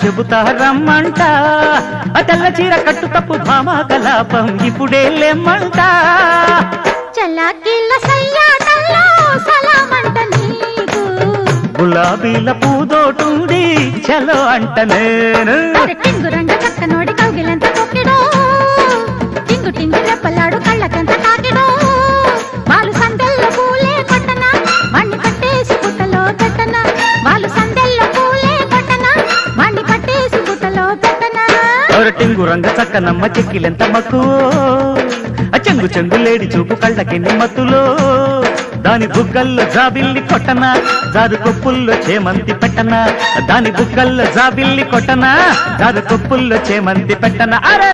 చెబుతా రమ్మంట తెల్ల చీర కట్టు తప్పు భామా కలాపం ఇప్పుడే లేమ్మంట చల్లాకిళ్ళ సయ్యాటల్లో సలామంట నీకు గులాబీల పూదోటుంది చలో అంట నేను టింగురంగ చక్కనోడి కౌగిలంత కొక్కిడో టింగు టింగు రెప్పలాడు కళ్ళకంత తాకిడో వాళ్ళు సందెల్లో పూలే కొట్టన వాణ్ణి పట్టేసి బుట్టలో పెట్టన వాళ్ళు సందెల్లో పూలే కొట్టన వాణ్ణి పట్టేసి బుట్టలో పెట్టన టింగు రంగ చక్కనమ్మ చెక్కిలెంత మక్కువో చెంగు చెంగు లేడి చూపు కళ్ళకెన్ని మత్తులో దాని బుగ్గల్లో జాబిల్లి కొట్టనా జారు కొప్పుల్లో చేమంతి పెట్టనా దాని బుగ్గల్లో జాబిల్లి కొట్టనా జారు కొప్పుల్లో చేమంతి పెట్టనా అరే